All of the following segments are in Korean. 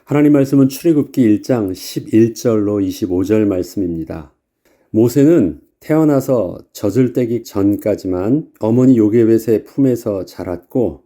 하나님 말씀은 출애굽기 1장 11절로 25절 말씀입니다. 모세는 태어나서 젖을 떼기 전까지만 어머니 요게벳의 품에서 자랐고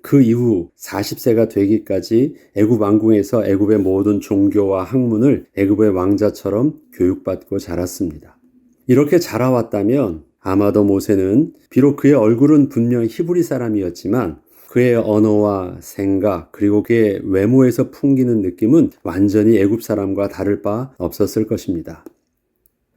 그 이후 40세가 되기까지 애굽 왕궁에서 애굽의 모든 종교와 학문을 애굽의 왕자처럼 교육받고 자랐습니다. 이렇게 자라왔다면 아마도 모세는 비록 그의 얼굴은 분명 히브리 사람이었지만 그의 언어와 생각 그리고 그의 외모에서 풍기는 느낌은 완전히 애굽 사람과 다를 바 없었을 것입니다.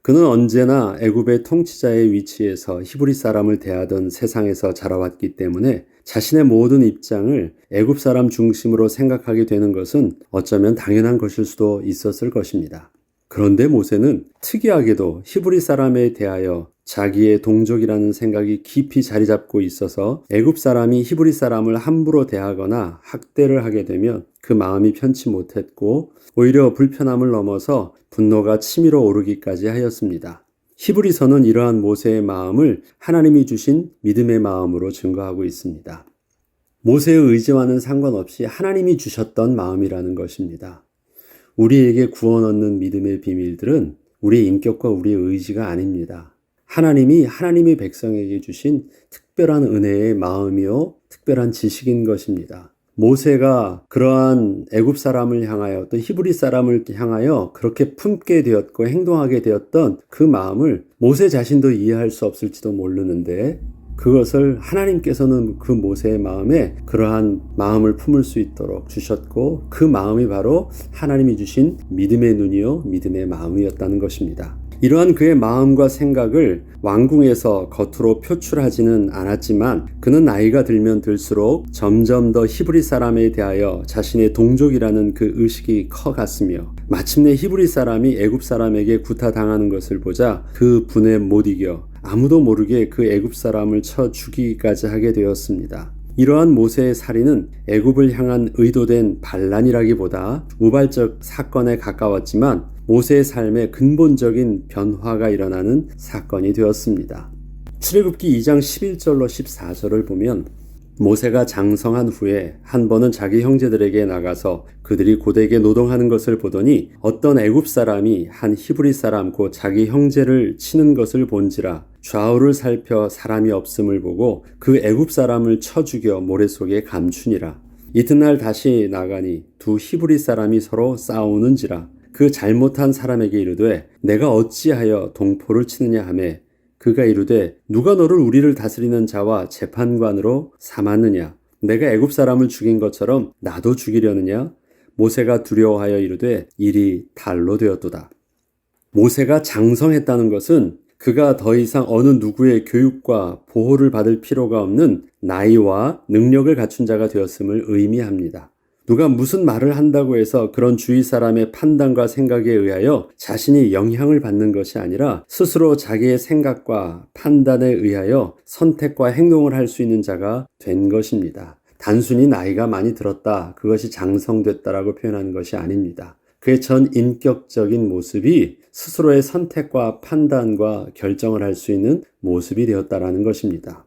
그는 언제나 애굽의 통치자의 위치에서 히브리 사람을 대하던 세상에서 자라왔기 때문에 자신의 모든 입장을 애굽 사람 중심으로 생각하게 되는 것은 어쩌면 당연한 것일 수도 있었을 것입니다. 그런데 모세는 특이하게도 히브리 사람에 대하여 자기의 동족이라는 생각이 깊이 자리 잡고 있어서 애굽 사람이 히브리 사람을 함부로 대하거나 학대를 하게 되면 그 마음이 편치 못했고 오히려 불편함을 넘어서 분노가 치밀어 오르기까지 하였습니다. 히브리서는 이러한 모세의 마음을 하나님이 주신 믿음의 마음으로 증거하고 있습니다. 모세의 의지와는 상관없이 하나님이 주셨던 마음이라는 것입니다. 우리에게 구원 얻는 믿음의 비밀들은 우리의 인격과 우리의 의지가 아닙니다. 하나님이 하나님의 백성에게 주신 특별한 은혜의 마음이요 특별한 지식인 것입니다. 모세가 그러한 애굽 사람을 향하여 또 히브리 사람을 향하여 그렇게 품게 되었고 행동하게 되었던 그 마음을 모세 자신도 이해할 수 없을지도 모르는데 그것을 하나님께서는 그 모세의 마음에 그러한 마음을 품을 수 있도록 주셨고 그 마음이 바로 하나님이 주신 믿음의 눈이요 믿음의 마음이었다는 것입니다. 이러한 그의 마음과 생각을 왕궁에서 겉으로 표출하지는 않았지만 그는 나이가 들면 들수록 점점 더 히브리 사람에 대하여 자신의 동족이라는 그 의식이 커갔으며 마침내 히브리 사람이 애굽 사람에게 구타당하는 것을 보자 그 분에 못 이겨 아무도 모르게 그 애굽 사람을 쳐 죽이기까지 하게 되었습니다. 이러한 모세의 살인은 애굽을 향한 의도된 반란이라기보다 우발적 사건에 가까웠지만 모세의 삶에 근본적인 변화가 일어나는 사건이 되었습니다. 출애굽기 2장 11절로 14절을 보면 모세가 장성한 후에 한 번은 자기 형제들에게 나가서 그들이 고되게 노동하는 것을 보더니 어떤 애굽 사람이 한 히브리 사람 곧 자기 형제를 치는 것을 본지라 좌우를 살펴 사람이 없음을 보고 그 애굽 사람을 쳐 죽여 모래 속에 감추니라. 이튿날 다시 나가니 두 히브리 사람이 서로 싸우는지라 그 잘못한 사람에게 이르되 내가 어찌하여 동포를 치느냐 하매 그가 이르되 누가 너를 우리를 다스리는 자와 재판관으로 삼았느냐 내가 애굽 사람을 죽인 것처럼 나도 죽이려느냐 모세가 두려워하여 이르되 일이 달로 되었도다. 모세가 장성했다는 것은 그가 더 이상 어느 누구의 교육과 보호를 받을 필요가 없는 나이와 능력을 갖춘 자가 되었음을 의미합니다. 누가 무슨 말을 한다고 해서 그런 주위 사람의 판단과 생각에 의하여 자신이 영향을 받는 것이 아니라 스스로 자기의 생각과 판단에 의하여 선택과 행동을 할 수 있는 자가 된 것입니다. 단순히 나이가 많이 들었다, 그것이 장성됐다라고 표현하는 것이 아닙니다. 그의 전 인격적인 모습이 스스로의 선택과 판단과 결정을 할 수 있는 모습이 되었다라는 것입니다.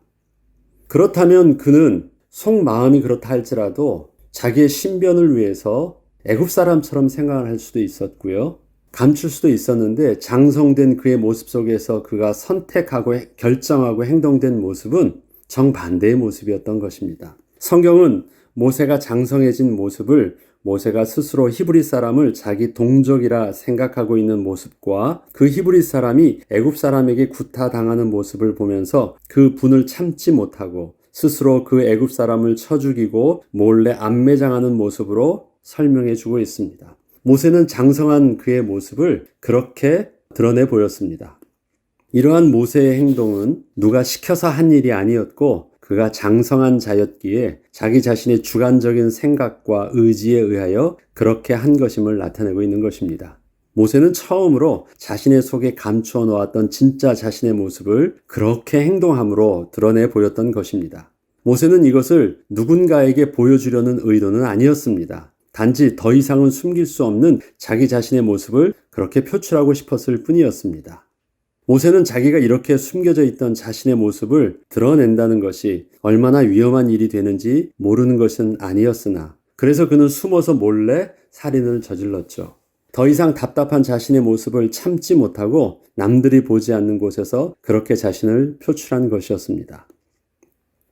그렇다면 그는 속마음이 그렇다 할지라도 자기의 신변을 위해서 애굽 사람처럼 생각을 할 수도 있었고요. 감출 수도 있었는데 장성된 그의 모습 속에서 그가 선택하고 결정하고 행동된 모습은 정반대의 모습이었던 것입니다. 성경은 모세가 장성해진 모습을 모세가 스스로 히브리 사람을 자기 동족이라 생각하고 있는 모습과 그 히브리 사람이 애굽 사람에게 구타당하는 모습을 보면서 그 분을 참지 못하고 스스로 그 애굽 사람을 쳐 죽이고 몰래 암매장하는 모습으로 설명해 주고 있습니다. 모세는 장성한 그의 모습을 그렇게 드러내 보였습니다. 이러한 모세의 행동은 누가 시켜서 한 일이 아니었고 그가 장성한 자였기에 자기 자신의 주관적인 생각과 의지에 의하여 그렇게 한 것임을 나타내고 있는 것입니다. 모세는 처음으로 자신의 속에 감추어 놓았던 진짜 자신의 모습을 그렇게 행동함으로 드러내 보였던 것입니다. 모세는 이것을 누군가에게 보여주려는 의도는 아니었습니다. 단지 더 이상은 숨길 수 없는 자기 자신의 모습을 그렇게 표출하고 싶었을 뿐이었습니다. 모세는 자기가 이렇게 숨겨져 있던 자신의 모습을 드러낸다는 것이 얼마나 위험한 일이 되는지 모르는 것은 아니었으나 그래서 그는 숨어서 몰래 살인을 저질렀죠. 더 이상 답답한 자신의 모습을 참지 못하고 남들이 보지 않는 곳에서 그렇게 자신을 표출한 것이었습니다.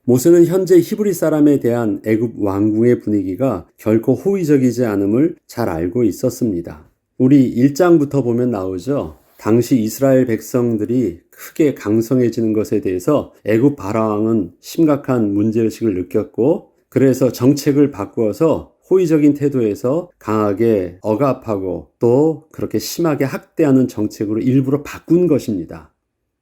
모세는 현재 히브리 사람에 대한 애굽 왕궁의 분위기가 결코 호의적이지 않음을 잘 알고 있었습니다. 우리 1장부터 보면 나오죠. 당시 이스라엘 백성들이 크게 강성해지는 것에 대해서 애굽 바라왕은 심각한 문제의식을 느꼈고, 그래서 정책을 바꾸어서 호의적인 태도에서 강하게 억압하고 또 그렇게 심하게 학대하는 정책으로 일부러 바꾼 것입니다.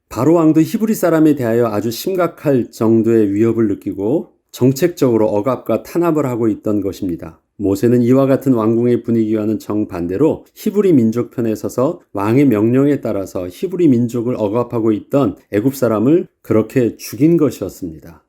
바로 왕도 히브리 사람에 대하여 아주 심각할 정도의 위협을 느끼고 정책적으로 억압과 탄압을 하고 있던 것입니다. 모세는 이와 같은 왕궁의 분위기와는 정반대로 히브리 민족 편에 서서 왕의 명령에 따라서 히브리 민족을 억압하고 있던 애굽 사람을 그렇게 죽인 것이었습니다.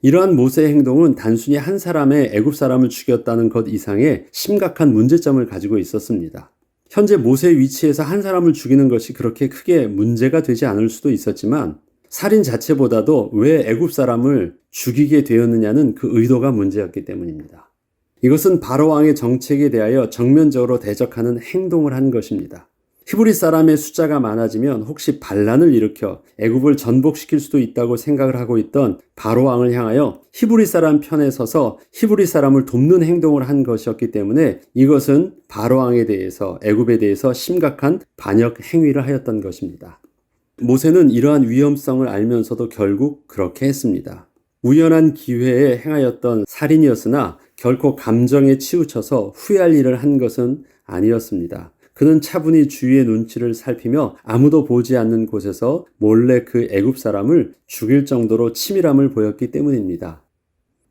이러한 모세의 행동은 단순히 한 사람의 애굽 사람을 죽였다는 것 이상의 심각한 문제점을 가지고 있었습니다. 현재 모세의 위치에서 한 사람을 죽이는 것이 그렇게 크게 문제가 되지 않을 수도 있었지만, 살인 자체보다도 왜 애굽 사람을 죽이게 되었느냐는 그 의도가 문제였기 때문입니다. 이것은 바로 왕의 정책에 대하여 정면적으로 대적하는 행동을 한 것입니다. 히브리 사람의 숫자가 많아지면 혹시 반란을 일으켜 애굽을 전복시킬 수도 있다고 생각을 하고 있던 바로 왕을 향하여 히브리 사람 편에 서서 히브리 사람을 돕는 행동을 한 것이었기 때문에 이것은 바로 왕에 대해서, 애굽에 대해서 심각한 반역 행위를 하였던 것입니다. 모세는 이러한 위험성을 알면서도 결국 그렇게 했습니다. 우연한 기회에 행하였던 살인이었으나 결코 감정에 치우쳐서 후회할 일을 한 것은 아니었습니다. 그는 차분히 주위의 눈치를 살피며 아무도 보지 않는 곳에서 몰래 그 애굽 사람을 죽일 정도로 치밀함을 보였기 때문입니다.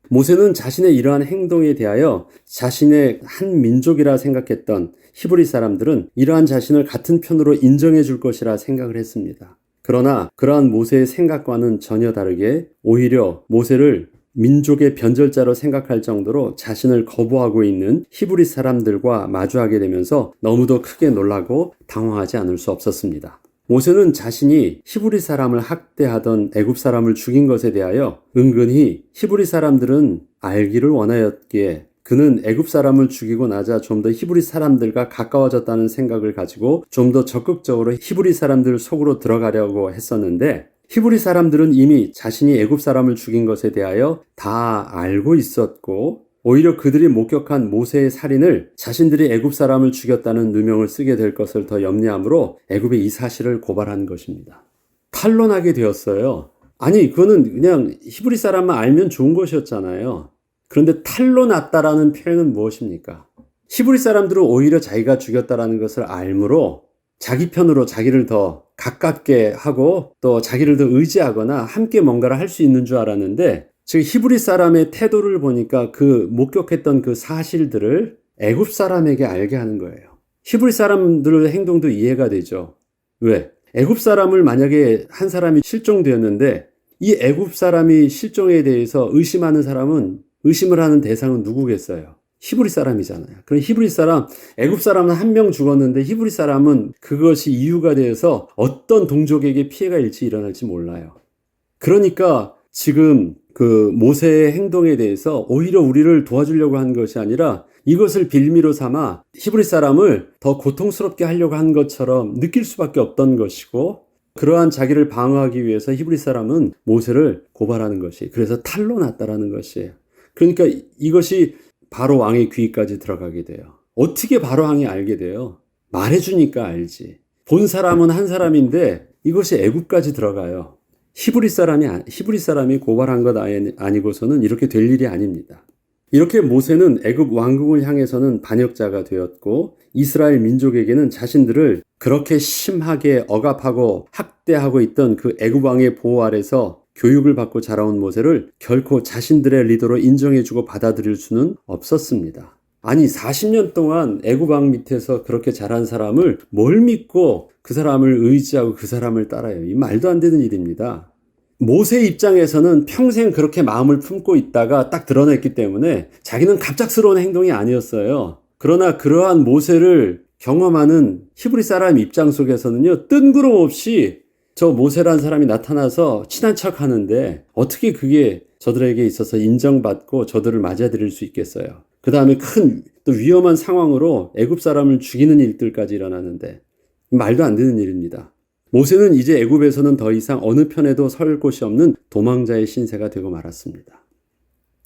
모세는 자신의 이러한 행동에 대하여 자신의 한 민족이라 생각했던 히브리 사람들은 이러한 자신을 같은 편으로 인정해 줄 것이라 생각을 했습니다. 그러나 그러한 모세의 생각과는 전혀 다르게 오히려 모세를 민족의 변절자로 생각할 정도로 자신을 거부하고 있는 히브리 사람들과 마주하게 되면서 너무도 크게 놀라고 당황하지 않을 수 없었습니다. 모세는 자신이 히브리 사람을 학대하던 애굽 사람을 죽인 것에 대하여 은근히 히브리 사람들은 알기를 원하였기에 그는 애굽 사람을 죽이고 나자 좀 더 히브리 사람들과 가까워졌다는 생각을 가지고 좀 더 적극적으로 히브리 사람들 속으로 들어가려고 했었는데, 히브리 사람들은 이미 자신이 애굽 사람을 죽인 것에 대하여 다 알고 있었고, 오히려 그들이 목격한 모세의 살인을 자신들이 애굽 사람을 죽였다는 누명을 쓰게 될 것을 더 염려하므로 애굽에 이 사실을 고발한 것입니다. 탄론하게 되었어요. 아니, 그거는 그냥 히브리 사람만 알면 좋은 것이었잖아요. 그런데 탄론났다라는 표현은 무엇입니까? 히브리 사람들은 오히려 자기가 죽였다라는 것을 알므로 자기 편으로 자기를 더 가깝게 하고 또 자기를 더 의지하거나 함께 뭔가를 할 수 있는 줄 알았는데, 즉 히브리 사람의 태도를 보니까 그 목격했던 그 사실들을 애굽 사람에게 알게 하는 거예요. 히브리 사람들의 행동도 이해가 되죠. 왜? 애굽 사람을 만약에 한 사람이 실종되었는데 이 애굽 사람이 실종에 대해서 의심하는 사람은, 의심을 하는 대상은 누구겠어요? 히브리 사람이잖아요. 그럼 히브리 사람, 애굽 사람은 한 명 죽었는데 히브리 사람은 그것이 이유가 되어서 어떤 동족에게 피해가 일어날지 몰라요. 그러니까 지금 그 모세의 행동에 대해서 오히려 우리를 도와주려고 한 것이 아니라 이것을 빌미로 삼아 히브리 사람을 더 고통스럽게 하려고 한 것처럼 느낄 수밖에 없던 것이고, 그러한 자기를 방어하기 위해서 히브리 사람은 모세를 고발하는 것이, 그래서 탄로났다라는 것이에요. 그러니까 이것이 바로 왕의 귀까지 들어가게 돼요. 어떻게 바로 왕이 알게 돼요? 말해주니까 알지. 본 사람은 한 사람인데 이것이 애굽까지 들어가요. 히브리 사람이 고발한 것 아니고서는 이렇게 될 일이 아닙니다. 이렇게 모세는 애굽 왕궁을 향해서는 반역자가 되었고, 이스라엘 민족에게는 자신들을 그렇게 심하게 억압하고 학대하고 있던 그 애굽 왕의 보호 아래서 교육을 받고 자라온 모세를 결코 자신들의 리더로 인정해주고 받아들일 수는 없었습니다. 아니, 40년 동안 애굽 왕 밑에서 그렇게 자란 사람을 뭘 믿고 그 사람을 의지하고 그 사람을 따라요? 이 말도 안 되는 일입니다. 모세 입장에서는 평생 그렇게 마음을 품고 있다가 딱 드러냈기 때문에 자기는 갑작스러운 행동이 아니었어요. 그러나 그러한 모세를 경험하는 히브리 사람 입장 속에서는요, 뜬구름없이 저 모세라는 사람이 나타나서 친한 척 하는데 어떻게 그게 저들에게 있어서 인정받고 저들을 맞아들일 수 있겠어요? 그 다음에 큰 또 위험한 상황으로 애굽 사람을 죽이는 일들까지 일어나는데 말도 안 되는 일입니다. 모세는 이제 애굽에서는 더 이상 어느 편에도 설 곳이 없는 도망자의 신세가 되고 말았습니다.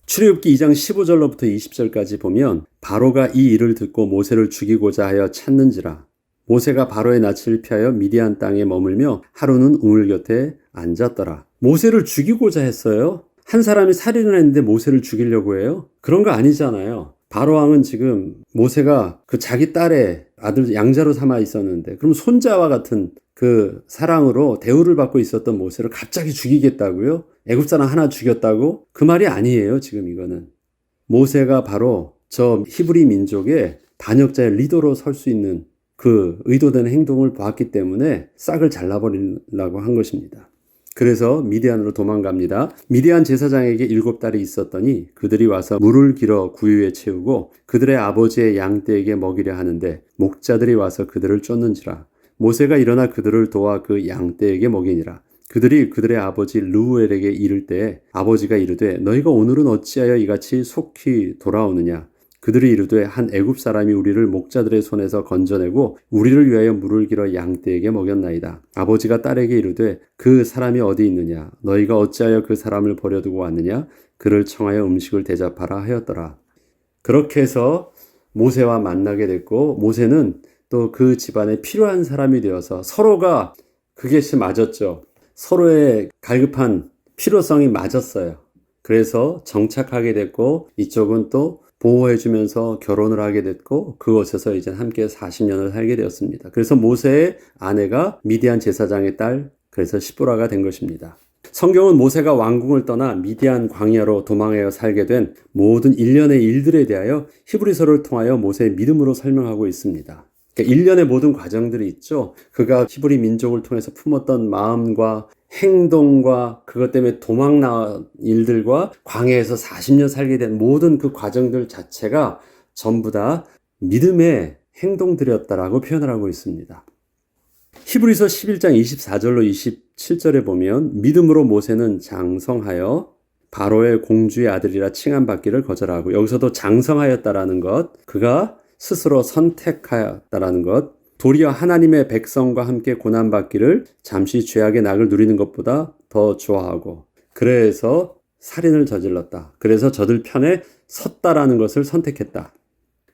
출애굽기 2장 15절로부터 20절까지 보면 바로가 이 일을 듣고 모세를 죽이고자 하여 찾는지라. 모세가 바로의 낯을 피하여 미디안 땅에 머물며 하루는 우물 곁에 앉았더라. 모세를 죽이고자 했어요. 한 사람이 살인을 했는데 모세를 죽이려고 해요? 그런 거 아니잖아요. 바로 왕은 지금 모세가 그 자기 딸의 아들 양자로 삼아 있었는데 그럼 손자와 같은 그 사랑으로 대우를 받고 있었던 모세를 갑자기 죽이겠다고요? 애굽 사람 하나 죽였다고? 그 말이 아니에요. 지금 이거는. 모세가 바로 저 히브리 민족의 반역자의 리더로 설 수 있는 그 의도된 행동을 보았기 때문에 싹을 잘라버리려고 한 것입니다. 그래서 미디안으로 도망갑니다. 미디안 제사장에게 7달이 있었더니 그들이 와서 물을 길어 구유에 채우고 그들의 아버지의 양떼에게 먹이려 하는데 목자들이 와서 그들을 쫓는지라. 모세가 일어나 그들을 도와 그 양떼에게 먹이니라. 그들이 그들의 아버지 르우엘에게 이를 때에 아버지가 이르되 너희가 오늘은 어찌하여 이같이 속히 돌아오느냐. 그들이 이르되 한 애굽 사람이 우리를 목자들의 손에서 건져내고 우리를 위하여 물을 길어 양떼에게 먹였나이다. 아버지가 딸에게 이르되 그 사람이 어디 있느냐. 너희가 어찌하여 그 사람을 버려두고 왔느냐. 그를 청하여 음식을 대접하라 하였더라. 그렇게 해서 모세와 만나게 됐고 모세는 또 그 집안에 필요한 사람이 되어서 서로가 그것이 맞았죠. 서로의 갈급한 필요성이 맞았어요. 그래서 정착하게 됐고 이쪽은 또 보호해주면서 결혼을 하게 됐고 그곳에서 이제 함께 40년을 살게 되었습니다. 그래서 모세의 아내가 미디안 제사장의 딸, 그래서 시보라가 된 것입니다. 성경은 모세가 왕궁을 떠나 미디안 광야로 도망하여 살게 된 모든 일련의 일들에 대하여 히브리서를 통하여 모세의 믿음으로 설명하고 있습니다. 그러니까 일련의 모든 과정들이 있죠. 그가 히브리 민족을 통해서 품었던 마음과 행동과 그것 때문에 도망 나온 일들과 광야에서 40년 살게 된 모든 그 과정들 자체가 전부 다 믿음의 행동들이었다라고 표현을 하고 있습니다. 히브리서 11장 24절로 27절에 보면 믿음으로 모세는 장성하여 바로의 공주의 아들이라 칭함받기를 거절하고 여기서도 장성하였다라는 것, 그가 스스로 선택하였다라는 것, 도리어 하나님의 백성과 함께 고난받기를 잠시 죄악의 낙을 누리는 것보다 더 좋아하고 그래서 살인을 저질렀다. 그래서 저들 편에 섰다라는 것을 선택했다.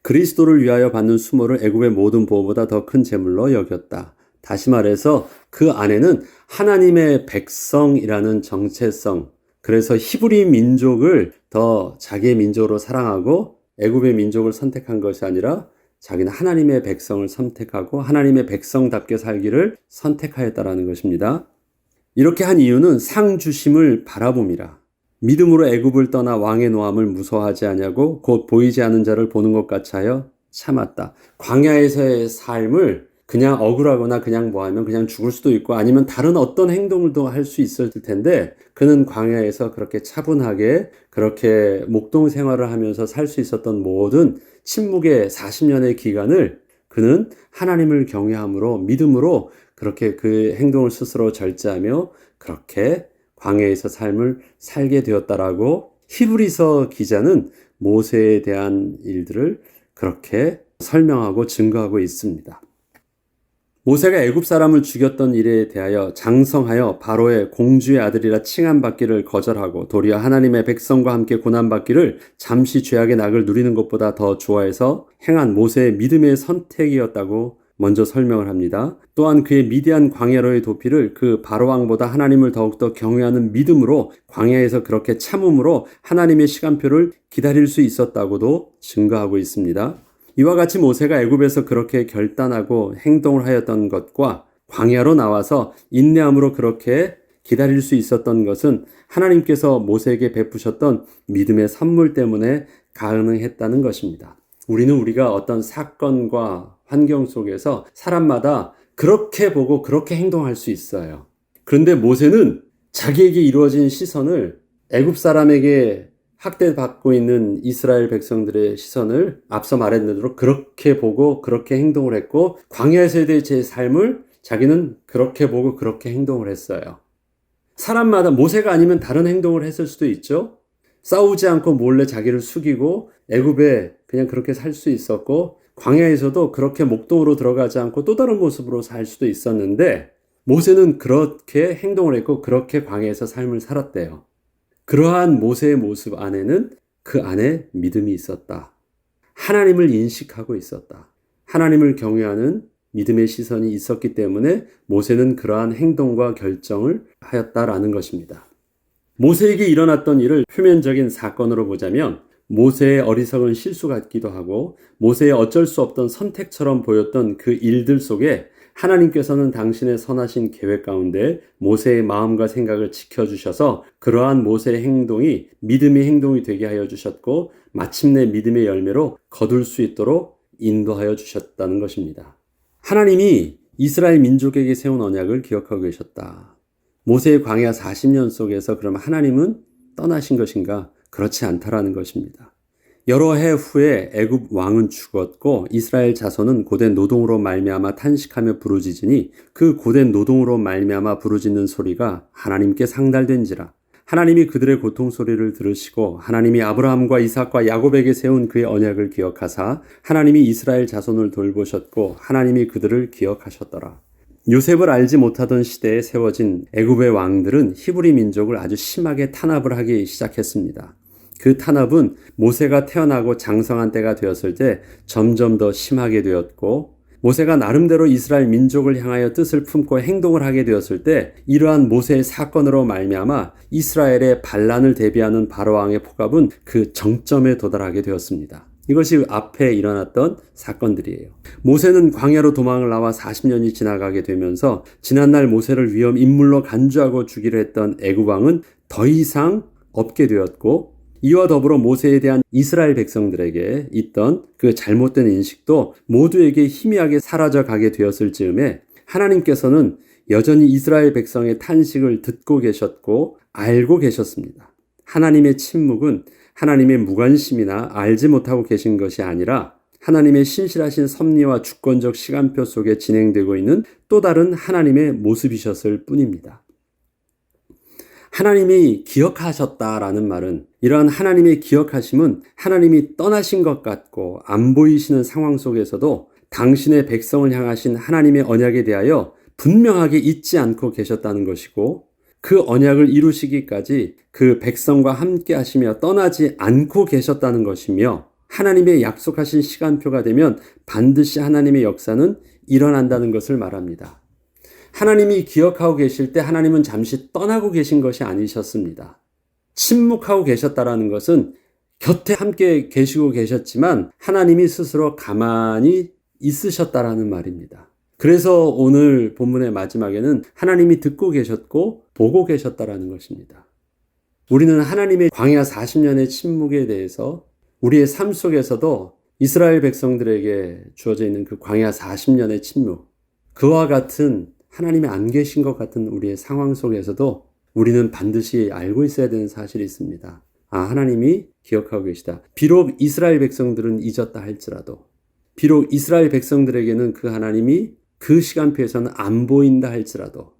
그리스도를 위하여 받는 수모를 애굽의 모든 보호보다 더 큰 재물로 여겼다. 다시 말해서 그 안에는 하나님의 백성이라는 정체성, 그래서 히브리 민족을 더 자기의 민족으로 사랑하고 애굽의 민족을 선택한 것이 아니라 자기는 하나님의 백성을 선택하고 하나님의 백성답게 살기를 선택하였다라는 것입니다. 이렇게 한 이유는 상 주심을 바라봄이라. 믿음으로 애굽을 떠나 왕의 노함을 무서워하지 아니하고 곧 보이지 않는 자를 보는 것 같이 하여 참았다. 광야에서의 삶을 그냥 억울하거나 그냥 뭐하면 그냥 죽을 수도 있고 아니면 다른 어떤 행동도 할 수 있을 텐데 그는 광야에서 그렇게 차분하게 그렇게 목동 생활을 하면서 살 수 있었던 모든 침묵의 40년의 기간을 그는 하나님을 경외함으로 믿음으로 그렇게 그 행동을 스스로 절제하며 그렇게 광야에서 삶을 살게 되었다라고 히브리서 기자는 모세에 대한 일들을 그렇게 설명하고 증거하고 있습니다. 모세가 애굽 사람을 죽였던 일에 대하여 장성하여 바로의 공주의 아들이라 칭함받기를 거절하고 도리어 하나님의 백성과 함께 고난받기를 잠시 죄악의 낙을 누리는 것보다 더 좋아해서 행한 모세의 믿음의 선택이었다고 먼저 설명을 합니다. 또한 그의 미디안 광야로의 도피를 그 바로왕보다 하나님을 더욱더 경외하는 믿음으로 광야에서 그렇게 참음으로 하나님의 시간표를 기다릴 수 있었다고도 증거하고 있습니다. 이와 같이 모세가 애굽에서 그렇게 결단하고 행동을 하였던 것과 광야로 나와서 인내함으로 그렇게 기다릴 수 있었던 것은 하나님께서 모세에게 베푸셨던 믿음의 선물 때문에 가능했다는 것입니다. 우리가 어떤 사건과 환경 속에서 사람마다 그렇게 보고 그렇게 행동할 수 있어요. 그런데 모세는 자기에게 이루어진 시선을 애굽 사람에게 학대받고 있는 이스라엘 백성들의 시선을 앞서 말했던 대로 그렇게 보고 그렇게 행동을 했고 광야에서의 제 삶을 자기는 그렇게 보고 그렇게 행동을 했어요. 사람마다 모세가 아니면 다른 행동을 했을 수도 있죠. 싸우지 않고 몰래 자기를 숙이고 애굽에 그냥 그렇게 살 수 있었고, 광야에서도 그렇게 목동으로 들어가지 않고 또 다른 모습으로 살 수도 있었는데, 모세는 그렇게 행동을 했고 그렇게 광야에서 삶을 살았대요. 그러한 모세의 모습 안에는 그 안에 믿음이 있었다. 하나님을 인식하고 있었다. 하나님을 경외하는 믿음의 시선이 있었기 때문에 모세는 그러한 행동과 결정을 하였다라는 것입니다. 모세에게 일어났던 일을 표면적인 사건으로 보자면 모세의 어리석은 실수 같기도 하고 모세의 어쩔 수 없던 선택처럼 보였던 그 일들 속에 하나님께서는 당신의 선하신 계획 가운데 모세의 마음과 생각을 지켜주셔서 그러한 모세의 행동이 믿음의 행동이 되게 하여 주셨고 마침내 믿음의 열매로 거둘 수 있도록 인도하여 주셨다는 것입니다. 하나님이 이스라엘 민족에게 세운 언약을 기억하고 계셨다. 모세의 광야 40년 속에서 그럼 하나님은 떠나신 것인가? 그렇지 않다라는 것입니다. 여러 해 후에 애굽 왕은 죽었고 이스라엘 자손은 고된 노동으로 말미암아 탄식하며 부르짖으니 그 고된 노동으로 말미암아 부르짖는 소리가 하나님께 상달된지라. 하나님이 그들의 고통 소리를 들으시고 하나님이 아브라함과 이삭과 야곱에게 세운 그의 언약을 기억하사 하나님이 이스라엘 자손을 돌보셨고 하나님이 그들을 기억하셨더라. 요셉을 알지 못하던 시대에 세워진 애굽의 왕들은 히브리 민족을 아주 심하게 탄압을 하기 시작했습니다. 그 탄압은 모세가 태어나고 장성한 때가 되었을 때 점점 더 심하게 되었고 모세가 나름대로 이스라엘 민족을 향하여 뜻을 품고 행동을 하게 되었을 때 이러한 모세의 사건으로 말미암아 이스라엘의 반란을 대비하는 바로왕의 폭압은 그 정점에 도달하게 되었습니다. 이것이 앞에 일어났던 사건들이에요. 모세는 광야로 도망을 나와 40년이 지나가게 되면서 지난날 모세를 위험 인물로 간주하고 주기로 했던 애굽 왕은 더 이상 없게 되었고 이와 더불어 모세에 대한 이스라엘 백성들에게 있던 그 잘못된 인식도 모두에게 희미하게 사라져 가게 되었을 즈음에 하나님께서는 여전히 이스라엘 백성의 탄식을 듣고 계셨고 알고 계셨습니다. 하나님의 침묵은 하나님의 무관심이나 알지 못하고 계신 것이 아니라 하나님의 신실하신 섭리와 주권적 시간표 속에 진행되고 있는 또 다른 하나님의 모습이셨을 뿐입니다. 하나님이 기억하셨다라는 말은 이러한 하나님의 기억하심은 하나님이 떠나신 것 같고 안 보이시는 상황 속에서도 당신의 백성을 향하신 하나님의 언약에 대하여 분명하게 잊지 않고 계셨다는 것이고 그 언약을 이루시기까지 그 백성과 함께 하시며 떠나지 않고 계셨다는 것이며 하나님의 약속하신 시간표가 되면 반드시 하나님의 역사는 일어난다는 것을 말합니다. 하나님이 기억하고 계실 때 하나님은 잠시 떠나고 계신 것이 아니셨습니다. 침묵하고 계셨다라는 것은 곁에 함께 계시고 계셨지만 하나님이 스스로 가만히 있으셨다라는 말입니다. 그래서 오늘 본문의 마지막에는 하나님이 듣고 계셨고 보고 계셨다라는 것입니다. 우리는 하나님의 광야 40년의 침묵에 대해서 우리의 삶 속에서도 이스라엘 백성들에게 주어져 있는 그 광야 40년의 침묵, 그와 같은 하나님이 안 계신 것 같은 우리의 상황 속에서도 우리는 반드시 알고 있어야 되는 사실이 있습니다. 하나님이 기억하고 계시다. 비록 이스라엘 백성들은 잊었다 할지라도, 비록 이스라엘 백성들에게는 그 하나님이 그 시간표에서는 안 보인다 할지라도,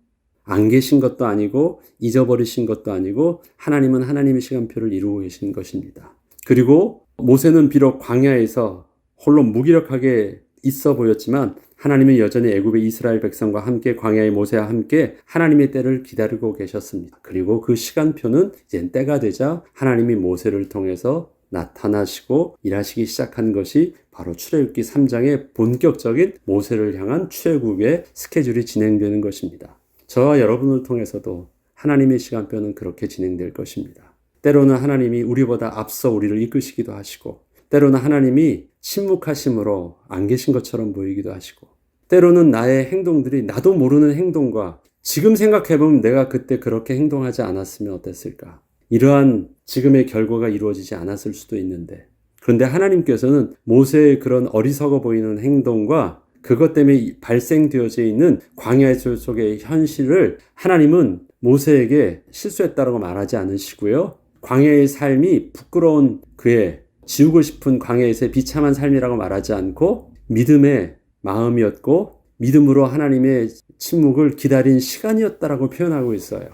안 계신 것도 아니고 잊어버리신 것도 아니고 하나님은 하나님의 시간표를 이루고 계신 것입니다. 그리고 모세는 비록 광야에서 홀로 무기력하게 있어 보였지만 하나님은 여전히 애굽의 이스라엘 백성과 함께 광야의 모세와 함께 하나님의 때를 기다리고 계셨습니다. 그리고 그 시간표는 이제 때가 되자 하나님이 모세를 통해서 나타나시고 일하시기 시작한 것이 바로 출애굽기 3장의 본격적인 모세를 향한 출애굽의 스케줄이 진행되는 것입니다. 저와 여러분을 통해서도 하나님의 시간표는 그렇게 진행될 것입니다. 때로는 하나님이 우리보다 앞서 우리를 이끄시기도 하시고 때로는 하나님이 침묵하심으로 안 계신 것처럼 보이기도 하시고 때로는 나의 행동들이 나도 모르는 행동과 지금 생각해보면 내가 그때 그렇게 행동하지 않았으면 어땠을까? 이러한 지금의 결과가 이루어지지 않았을 수도 있는데 그런데 하나님께서는 모세의 그런 어리석어 보이는 행동과 그것 때문에 발생되어져 있는 광야의 속의 현실을 하나님은 모세에게 실수했다라고 말하지 않으시고요. 광야의 삶이 부끄러운 그의 지우고 싶은 광야에서의 비참한 삶이라고 말하지 않고 믿음의 마음이었고 믿음으로 하나님의 침묵을 기다린 시간이었다라고 표현하고 있어요.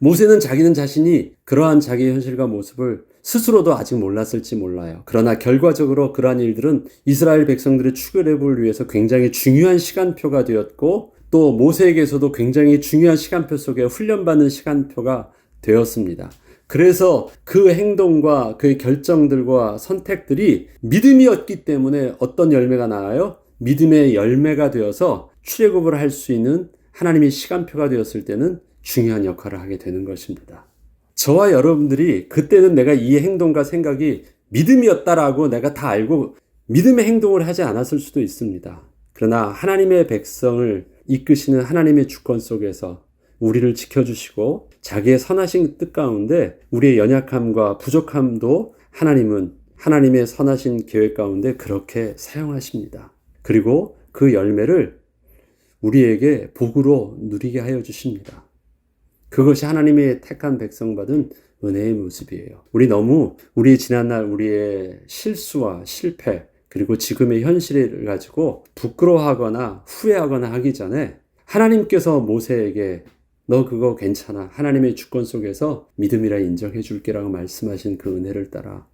모세는 자기는 자신이 그러한 자기의 현실과 모습을 스스로도 아직 몰랐을지 몰라요. 그러나 결과적으로 그러한 일들은 이스라엘 백성들의 출애굽을 위해서 굉장히 중요한 시간표가 되었고 또 모세에게서도 굉장히 중요한 시간표 속에 훈련받는 시간표가 되었습니다. 그래서 그 행동과 그의 결정들과 선택들이 믿음이었기 때문에 어떤 열매가 나와요? 믿음의 열매가 되어서 출애굽을 할 수 있는 하나님의 시간표가 되었을 때는 중요한 역할을 하게 되는 것입니다. 저와 여러분들이 그때는 내가 이 행동과 생각이 믿음이었다라고 내가 다 알고 믿음의 행동을 하지 않았을 수도 있습니다. 그러나 하나님의 백성을 이끄시는 하나님의 주권 속에서 우리를 지켜주시고 자기의 선하신 뜻 가운데 우리의 연약함과 부족함도 하나님은 하나님의 선하신 계획 가운데 그렇게 사용하십니다. 그리고 그 열매를 우리에게 복으로 누리게 하여 주십니다. 그것이 하나님의 택한 백성 받은 은혜의 모습이에요. 우리 너무 우리 지난날 우리의 실수와 실패 그리고 지금의 현실을 가지고 부끄러워하거나 후회하거나 하기 전에 하나님께서 모세에게 너 그거 괜찮아. 하나님의 주권 속에서 믿음이라 인정해 줄게라고 말씀하신 그 은혜를 따라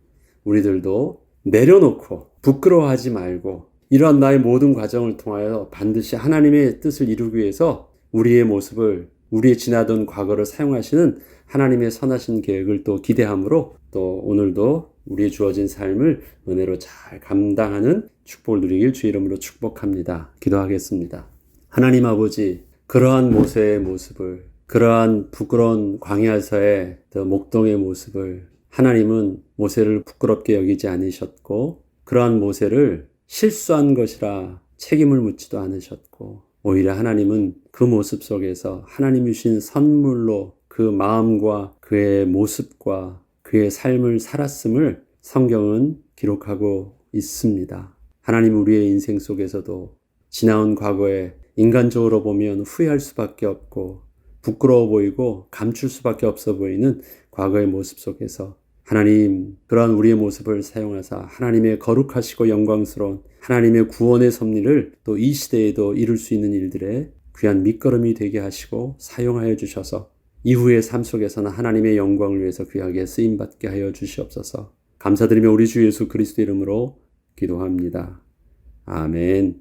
우리들도 내려놓고 부끄러워하지 말고 이러한 나의 모든 과정을 통하여 반드시 하나님의 뜻을 이루기 위해서 우리의 모습을 우리의 지나던 과거를 사용하시는 하나님의 선하신 계획을 또 기대함으로 또 오늘도 우리의 주어진 삶을 은혜로 잘 감당하는 축복을 누리길 주 이름으로 축복합니다. 기도하겠습니다. 하나님 아버지, 그러한 모세의 모습을, 그러한 부끄러운 광야에서의 목동의 모습을 하나님은 모세를 부끄럽게 여기지 않으셨고 그러한 모세를 실수한 것이라 책임을 묻지도 않으셨고 오히려 하나님은 그 모습 속에서 하나님이 주신 선물로 그 마음과 그의 모습과 그의 삶을 살았음을 성경은 기록하고 있습니다. 하나님 우리의 인생 속에서도 지나온 과거에 인간적으로 보면 후회할 수밖에 없고 부끄러워 보이고 감출 수밖에 없어 보이는 과거의 모습 속에서 하나님 그러한 우리의 모습을 사용하사 하나님의 거룩하시고 영광스러운 하나님의 구원의 섭리를 또 이 시대에도 이룰 수 있는 일들의 귀한 밑거름이 되게 하시고 사용하여 주셔서 이후의 삶 속에서는 하나님의 영광을 위해서 귀하게 쓰임받게 하여 주시옵소서. 감사드리며 우리 주 예수 그리스도 이름으로 기도합니다. 아멘.